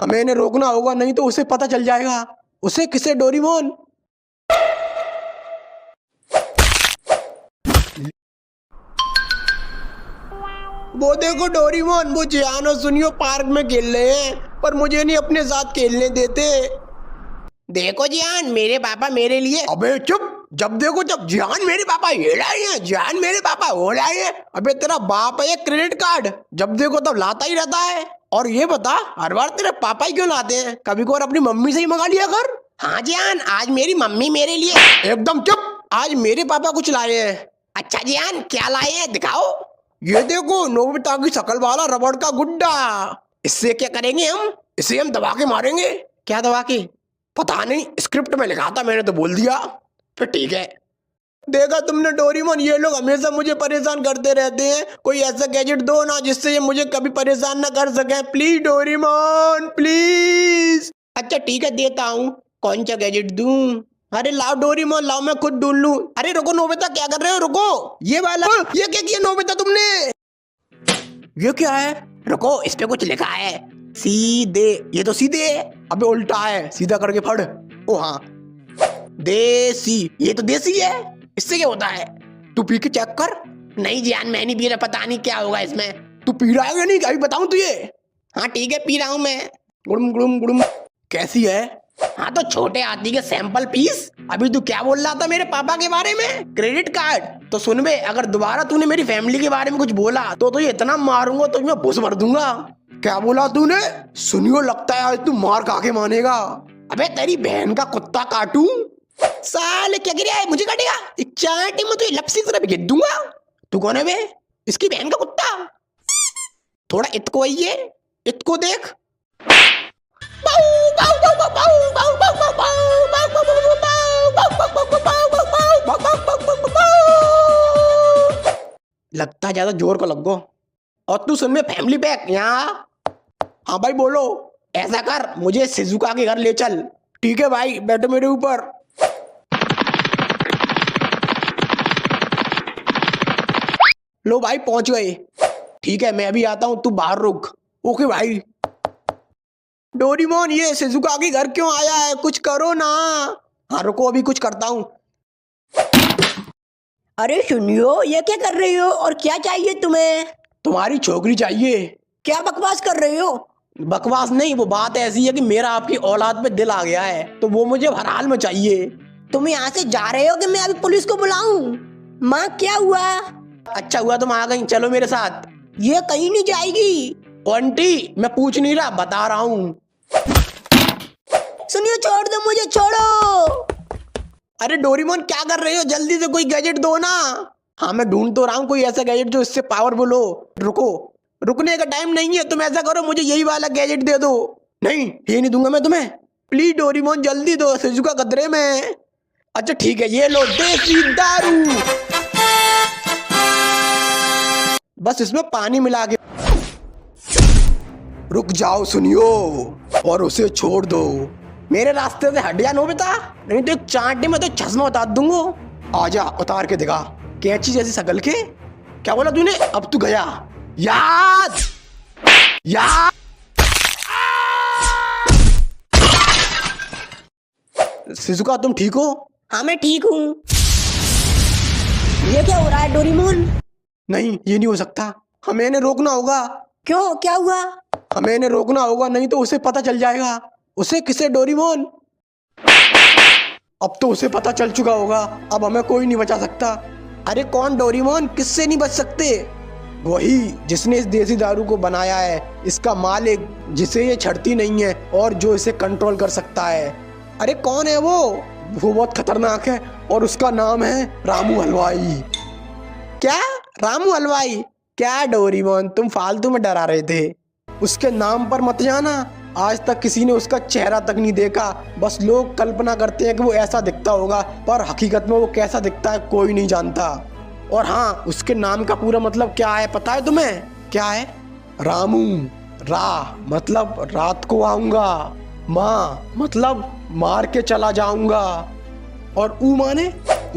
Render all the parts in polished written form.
हमें इन्हें रोकना होगा, नहीं तो उसे पता चल जाएगा। उसे किसे? डोरेमोन। वो देखो डोरेमोन, वो जियान और सुनियो पार्क में खेल रहे हैं, पर मुझे नहीं अपने साथ खेलने देते। देखो जियान, मेरे पापा मेरे लिए। अबे चुप। जब देखो जब जियान मेरे पापा ये लाए हैं, जियान मेरे पापा वो लाए हैं। अबे तेरा बाप है क्रेडिट कार्ड, जब देखो तब लाता ही रहता है। और ये बता, हर बार तेरे पापा ही क्यों लाते हैं? कभी को और अपनी मम्मी से ही मंगा लिया कर। हाँ जियान, आज मेरी मम्मी मेरे लिए। एकदम चुप। आज मेरे पापा कुछ लाए हैं। अच्छा जियान, क्या लाए हैं दिखाओ। ये देखो, नोबिता की शक्ल वाला रबड़ का गुड्डा। इससे क्या करेंगे हम? इसे हम दबा के मारेंगे। क्या दबा के? पता नहीं, स्क्रिप्ट में लिखा था, मैंने तो बोल दिया। फिर ठीक है। देखा तुमने डोरेमोन, ये लोग हमेशा मुझे परेशान करते रहते हैं। कोई ऐसा गैजेट दो ना जिससे ये मुझे कभी परेशान ना कर सके। Please Doraemon, please. अच्छा ठीक है, देता हूँ। कौन सा गैजेट दूं? अरे लाओ डोरेमोन, लाओ, मैं खुद ढूंढ लूं। अरे रुको नोबिता, क्या कर रहे हो? रुको, ये वाला। ये क्या किया नोबिता तुमने? ये क्या है? रुको, इस पे कुछ लिखा है। सीधे। ये तो सीधे है। अबे उल्टा है, सीधा करके पढ़। ओ हाँ, देसी। ये तो देसी है, इससे क्या होता है? तू पी के चेक कर। नहीं जियान, मैं नहीं पी रहा, पता नहीं क्या होगा इसमें। तू पी रहा है या नहीं, अभी बताऊं तुझे। हाँ ठीक है, पी रहा हूँ मैं। गुड़ुम गुड़ुम गुड़ुम। कैसी है? हाँ तो छोटे हाथी के सैंपल पीस। अभी तू क्या बोल रहा था मेरे पापा के बारे में? Credit card. तो सुन बे, अगर दोबारा तूने मेरी फैमिली के बारे में कुछ बोला तो तुझे इतना मारूंगा तो मैं भूस भर दूंगा। क्या बोला तूने? सुनियो, लगता है आज तू मार खा के मानेगा। अबे तेरी बहन का कुत्ता काटूं? साले क्या गिरा है, मुझे काटेगा? एक चांटी में तो लपसी तरह गिर दूंगा। तू कौन है बे? इसकी बहन का कुत्ता। थोड़ा इतको आइए, इतको देख। लगता है ज्यादा जोर को लग गो। और तू सुन में, फैमिली पैक यहाँ। हाँ भाई बोलो। ऐसा कर, मुझे शिजुका के घर ले चल। ठीक है भाई, बैठो मेरे ऊपर। लो भाई, पहुंच गए। ठीक है, मैं अभी आता हूँ, तू बाहर रुक। ओके भाई। डोरेमोन, ये शिजुका के घर क्यों आया है? कुछ करो ना। हाँ रुको, अभी कुछ करता हूँ। अरे सुनियो, ये क्या कर रही हो और क्या चाहिए तुम्हें? तुम्हारी छोकरी चाहिए। क्या बकवास कर रही हो? बकवास नहीं, वो बात ऐसी है कि मेरा आपकी औलाद पे दिल आ गया है, तो वो मुझे हर हाल में चाहिए। तुम यहाँ से जा रहे हो कि मैं अभी पुलिस को बुलाऊं? माँ क्या हुआ? अच्छा हुआ तुम आ गई, चलो मेरे साथ। ये कहीं नहीं जाएगी। आंटी, मैं पूछ नहीं रहा, बता रहा हूँ। सुनियो, छोड़ दो मुझे, छोड़ो। अरे डोरेमोन, क्या कर रहे हो? जल्दी से कोई गैजेट दो ना। हाँ मैं ढूंढ तो रहा हूँ कोई ऐसा गैजेट जो इससे पावरफुल हो। रुको, रुकने का टाइम नहीं है, तुम ऐसा करो, मुझे यही वाला गैजेट दे दो। नहीं, ये नहीं दूंगा मैं तुम्हें। प्लीज डोरेमोन, जल्दी दो, शिजुका खतरे में। अच्छा ठीक है, ये लो देसी दारू। बस इसमें पानी मिला के। रुक जाओ सुनियो, और उसे छोड़ दो। मेरे रास्ते से हट जा नोबिता, नहीं तो एक चांटे में तो चश्मा उतार दूंगा। आजा, उतार के दिखा। कैंची जैसी शकल के। क्या बोला तूने? अब तू गया। याद याद। शिजुका, तुम ठीक हो? हाँ मैं ठीक हूँ। ये क्या हो रहा है डोरेमोन? नहीं, ये नहीं हो सकता। हमें इन्हें रोकना होगा। क्यों, क्या हुआ? हमें इन्हें रोकना होगा, नहीं तो उसे पता चल जाएगा। उसे किसे? डोरेमोन। अब तो उसे पता चल चुका होगा, अब हमें कोई नहीं बचा सकता। अरे कौन डोरेमोन? किससे नहीं बच सकते? वही जिसने इस देसी दारू को बनाया है, इसका मालिक, जिसे ये छड़ती नहीं है और जो इसे कंट्रोल कर सकता है। अरे कौन है वो? वो बहुत खतरनाक है और उसका नाम है रामू हलवाई। क्या? रामू हलवाई? क्या डोरेमोन, तुम फालतू में डरा रहे थे। उसके नाम पर मत जाना। आज तक किसी ने उसका चेहरा तक नहीं देखा। बस लोग कल्पना करते हैं कि वो ऐसा दिखता होगा, पर हकीकत में वो कैसा दिखता है कोई नहीं जानता। और हाँ, उसके नाम का पूरा मतलब क्या है पता है तुम्हें? क्या है? रामू। रा मतलब रात को आऊंगा, माँ मतलब मार के चला जाऊंगा, और ऊ माने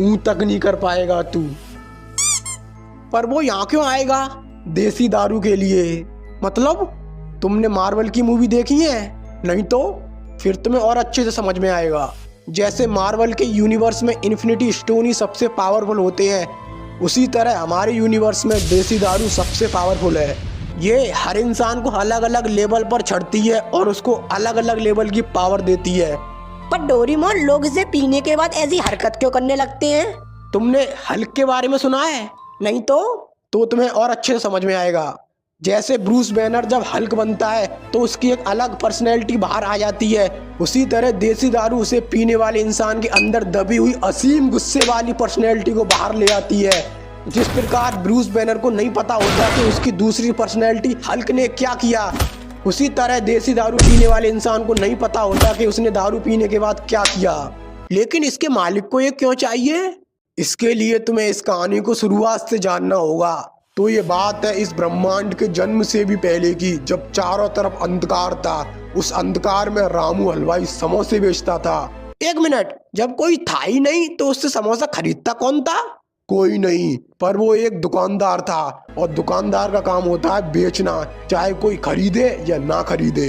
ऊ तक नहीं कर पाएगा तू। पर वो यहाँ क्यों आएगा? देसी दारू के लिए। मतलब तुमने मार्वल की मूवी देखी है? नहीं तो फिर तुम्हें और अच्छे से समझ में आएगा। जैसे मार्वल के यूनिवर्स में इन्फिनिटी स्टोन ही सबसे पावरफुल होते हैं, उसी तरह हमारे यूनिवर्स में देसी दारू सबसे पावरफुल है। ये हर इंसान को अलग अलग लेवल पर चढ़ती है और उसको अलग अलग लेवल की पावर देती है। पर डोरेमोन, लोग इसे पीने के बाद ऐसी हरकत क्यों करने लगते हैं? तुमने हल्क के बारे में सुना है? नहीं तो तुम्हें और अच्छे से समझ में आएगा। जैसे ब्रूस बैनर जब हल्क बनता है तो उसकी एक अलग पर्सनैलिटी बाहर आ जाती है, उसी तरह देसी दारू उसे पीने वाले इंसान के अंदर दबी हुई असीम गुस्से वाली पर्सनैलिटी को बाहर ले आती है। जिस प्रकार ब्रूस बैनर को नहीं पता होता कि उसकी दूसरी पर्सनैलिटी हल्क ने क्या किया, उसी तरह देसी दारू पीने वाले इंसान को नहीं पता होता कि उसने दारू पीने के बाद क्या किया। लेकिन इसके मालिक को ये क्यों चाहिए? इसके लिए तुम्हें इस कहानी को शुरुआत से जानना होगा। तो ये बात है इस ब्रह्मांड के जन्म से भी पहले की, जब चारों तरफ अंधकार था। उस अंधकार में रामू हलवाई समोसे बेचता था। एक मिनट, जब कोई था ही नहीं तो उससे समोसा खरीदता कौन था? कोई नहीं, पर वो एक दुकानदार था और दुकानदार का काम होता है बेचना, चाहे कोई खरीदे या ना खरीदे।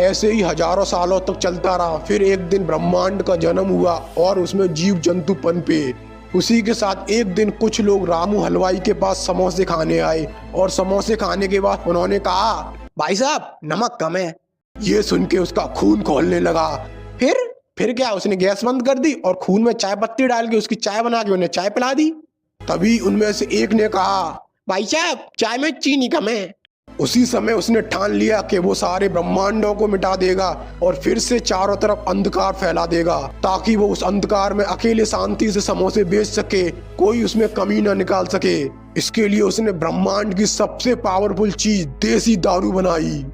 ऐसे ही हजारों सालों तक चलता रहा। फिर एक दिन ब्रह्मांड का जन्म हुआ और उसमें जीव जंतु पनपे। उसी के साथ एक दिन कुछ लोग रामू हलवाई के पास समोसे खाने आए और समोसे खाने के बाद उन्होंने कहा, भाई साहब, नमक कम है। ये सुन के उसका खून खौलने लगा। फिर क्या, उसने गैस बंद कर दी और खून में चाय पत्ती डाल के उसकी चाय बना के उन्हें चाय पिला दी। तभी उनमें से एक ने कहा, भाई साहब, चाय में चीनी कम है। उसी समय उसने ठान लिया कि वो सारे ब्रह्मांडों को मिटा देगा और फिर से चारों तरफ अंधकार फैला देगा, ताकि वो उस अंधकार में अकेले शांति से समोसे बेच सके, कोई उसमें कमी न निकाल सके। इसके लिए उसने ब्रह्मांड की सबसे पावरफुल चीज देसी दारू बनाई।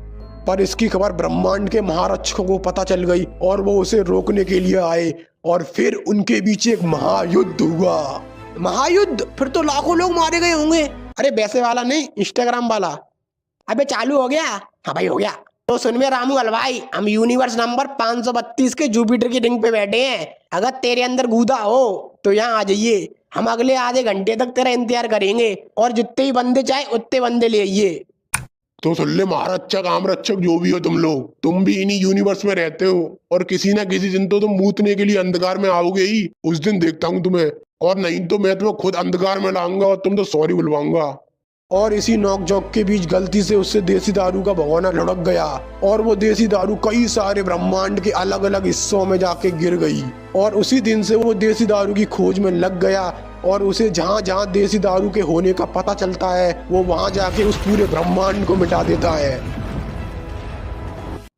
पर इसकी खबर ब्रह्मांड के महारक्षकों को पता चल गई और वो उसे रोकने के लिए आए और फिर उनके बीच एक महायुद्ध हुआ। महायुद्ध? फिर तो लाखों लोग मारे गए होंगे। अरे वैसे वाला नहीं, इंस्टाग्राम वाला। अबे चालू हो गया? हाँ भाई हो गया। तो सुन में रामू हलवाई, हम यूनिवर्स नंबर 532 के जुपिटर की रिंग पे बैठे हैं। अगर तेरे अंदर गूदा हो तो यहाँ आ जाइए। हम अगले आधे घंटे तक तेरा इंतजार करेंगे और जितने ही बंदे चाहे उतने बंदे ले आइए। तो सुन ले महारक्षक आमरक्षक जो भी हो तुम लोग, तुम भी इन्हीं यूनिवर्स में रहते हो और किसी ना किसी दिन तो तुम मूतने के लिए अंधकार में आओगे ही। उस दिन देखता हूँ तुम्हें, और नहीं तो मैं तुम्हें खुद अंधकार में लाऊंगा और तुम तो सॉरी बुलवाऊंगा। और इसी नोक झोंक के बीच गलती से उससे देसी दारू का भगोना लुढ़क गया और वो देसी दारू कई सारे ब्रह्मांड के अलग अलग हिस्सों में जाके गिर गई। और उसी दिन से वो देसी दारू की खोज में लग गया और उसे जहाँ जहाँ देसी दारू के होने का पता चलता है वो वहाँ जाके उस पूरे ब्रह्मांड को मिटा देता है।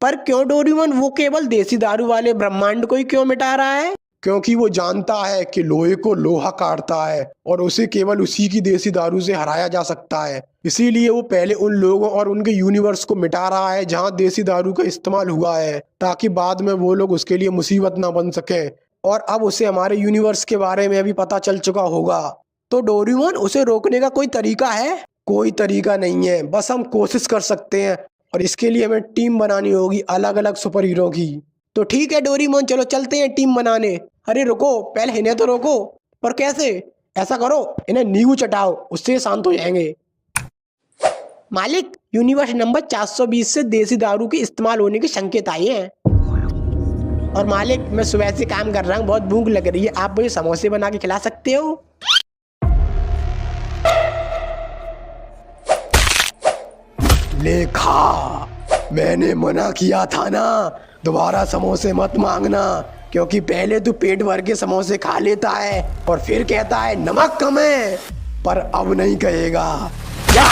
पर क्यों डोरेमोन, वो केवल देसी दारू वाले ब्रह्मांड को ही क्यों मिटा रहा है? क्योंकि वो जानता है कि लोहे को लोहा काटता है और उसे केवल उसी की देसी दारू से हराया जा सकता है। इसीलिए वो पहले उन लोगों और उनके यूनिवर्स को मिटा रहा है जहां देसी दारू का इस्तेमाल हुआ है, ताकि बाद में वो लोग उसके लिए मुसीबत ना बन सके। और अब उसे हमारे यूनिवर्स के बारे में भी पता चल चुका होगा। तो डोरेमोन, उसे रोकने का कोई तरीका है? कोई तरीका नहीं है, बस हम कोशिश कर सकते हैं और इसके लिए हमें टीम बनानी होगी अलग अलग सुपर हीरो की। तो ठीक है डोरेमोन, चलो चलते हैं टीम बनाने। अरे रुको, पहले इन्हें तो रोको। पर कैसे? ऐसा करो, इन्हें नींबू चटाओ, उससे शांत हो जाएंगे। मालिक, यूनिवर्स नंबर 420 से देसी दारू के इस्तेमाल होने के संकेत आए हैं। और मालिक, मैं सुबह से काम कर रहा हूँ, बहुत भूख लग रही है, आप मुझे समोसे बना के खिला सकते हो? लेखा, मैंने मना किया था ना, दोबारा समोसे मत मांगना, क्योंकि पहले तू पेट भर के समोसे खा लेता है और फिर कहता है नमक कम है, पर अब नहीं कहेगा। या!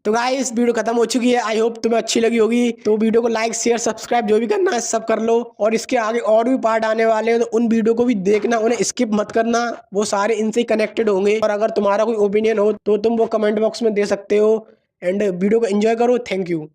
तो गाइस, वीडियो खत्म हो चुकी है। आई होप तुम्हें अच्छी लगी होगी। तो वीडियो को लाइक शेयर सब्सक्राइब जो भी करना है सब कर लो। और इसके आगे और भी पार्ट आने वाले हैं, तो उन वीडियो को भी देखना, उन्हें स्किप मत करना, वो सारे इनसे ही कनेक्टेड होंगे। और अगर तुम्हारा कोई ओपिनियन हो तो तुम वो कमेंट बॉक्स में दे सकते हो। एंड वीडियो को एंजॉय करो। Thank you.